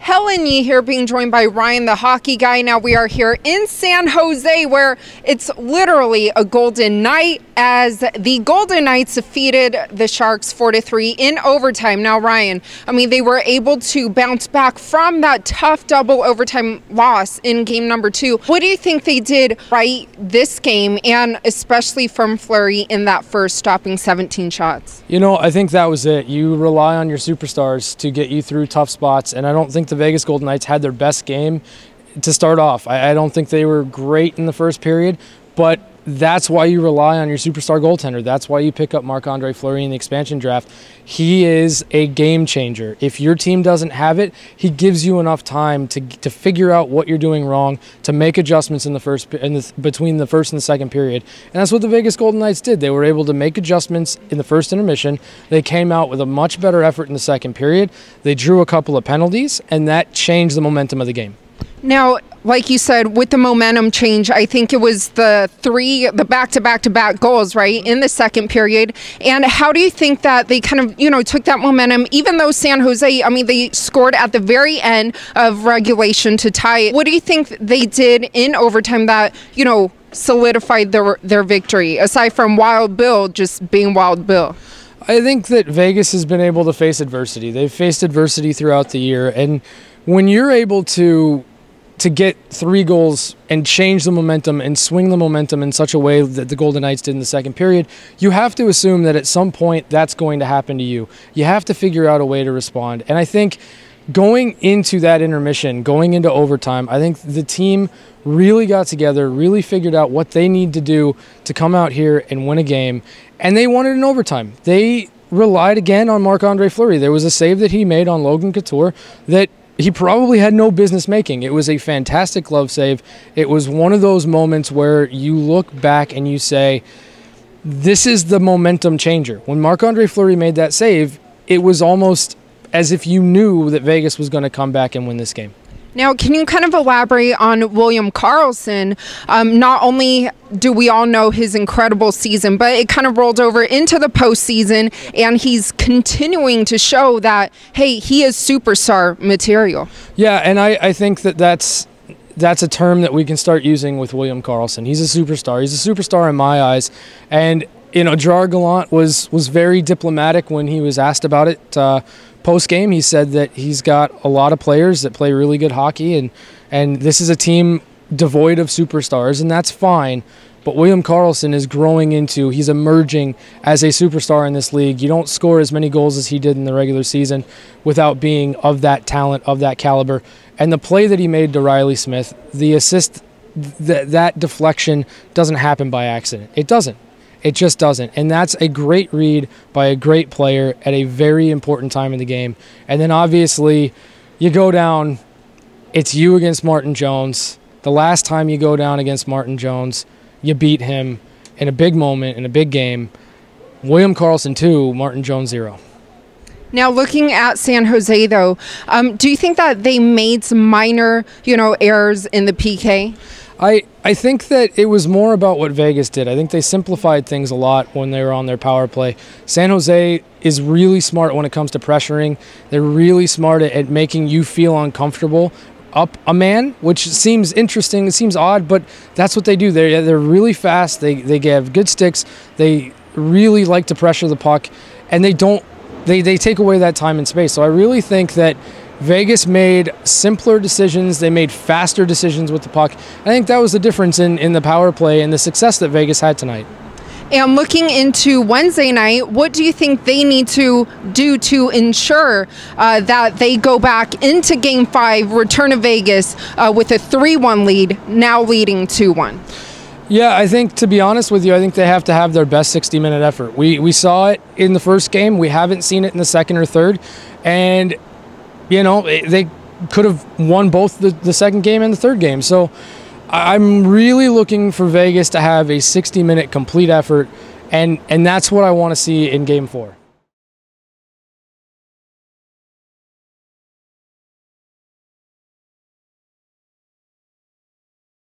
Helen here, being joined by Ryan, the hockey guy. Now we are here in San Jose, where it's literally a golden night as the Golden Knights defeated the Sharks 4-3 in overtime. Now, Ryan, they were able to bounce back from that tough double overtime loss in game number 2. What do you think they did right this game, and especially from Fleury in that first, stopping 17 shots? I think that was it. You rely on your superstars to get you through tough spots, and I don't think the Vegas Golden Knights had their best game to start off. I don't think they were great in the first period, but that's why you rely on your superstar goaltender. That's why you pick up Marc-Andre Fleury in the expansion draft. He is a game changer. If your team doesn't have it, he gives you enough time to figure out what you're doing wrong, to make adjustments in between the first and the second period. And that's what the Vegas Golden Knights did. They were able to make adjustments in the first intermission. They came out with a much better effort in the second period. They drew a couple of penalties, and that changed the momentum of the game. Now, like you said, with the momentum change, I think it was the back-to-back goals, right, in the second period. And how do you think that they kind of, took that momentum, even though San Jose, they scored at the very end of regulation to tie it? What do you think they did in overtime that, solidified their victory, aside from Wild Bill just being Wild Bill? I think that Vegas has been able to face adversity. They've faced adversity throughout the year, and when you're able to get 3 goals and change the momentum and swing the momentum in such a way that the Golden Knights did in the second period, you have to assume that at some point that's going to happen to you. You have to figure out a way to respond. And I think going into that intermission, going into overtime, I think the team really got together, really figured out what they need to do to come out here and win a game, and they won it in overtime. They relied again on Marc-Andre Fleury. There was a save that he made on Logan Couture that he probably had no business making. It was a fantastic glove save. It was one of those moments where you look back and you say, this is the momentum changer. When Marc-Andre Fleury made that save, it was almost as if you knew that Vegas was going to come back and win this game. Now, can you kind of elaborate on William Karlsson? Not only do we all know his incredible season, but it kind of rolled over into the postseason, and he's continuing to show that, hey, he is superstar material. Yeah, and I think that's a term that we can start using with William Karlsson. He's a superstar. He's a superstar in my eyes. And, Gerard Gallant was very diplomatic when he was asked about it. Post-game, he said that he's got a lot of players that play really good hockey, and this is a team devoid of superstars, and that's fine. But William Karlsson is he's emerging as a superstar in this league. You don't score as many goals as he did in the regular season without being of that talent, of that caliber. And the play that he made to Riley Smith, the assist, that deflection doesn't happen by accident. It doesn't. It just doesn't. And that's a great read by a great player at a very important time in the game. And then obviously you go down, it's you against Martin Jones. The last time you go down against Martin Jones, you beat him in a big moment, in a big game. William Karlsson 2, Martin Jones 0. Now, looking at San Jose, though, do you think that they made some minor, errors in the PK? I think that it was more about what Vegas did. I think they simplified things a lot when they were on their power play. San Jose is really smart when it comes to pressuring. They're really smart at making you feel uncomfortable up a man, which seems interesting. It seems odd, but that's what they do. They're really fast. They have good sticks. They really like to pressure the puck, and they take away that time and space. So I really think that Vegas made simpler decisions. They made faster decisions with the puck. I think that was the difference in the power play and the success that Vegas had tonight. And looking into Wednesday night, what do you think they need to do to ensure that they go back into Game 5, return to Vegas with a 3-1 lead, now leading 2-1? Yeah, I think, to be honest with you, I think they have to have their best 60-minute effort. We saw it in the first game. We haven't seen it in the second or third. And they could have won both the second game and the third game. So I'm really looking for Vegas to have a 60-minute complete effort, and that's what I want to see in Game 4.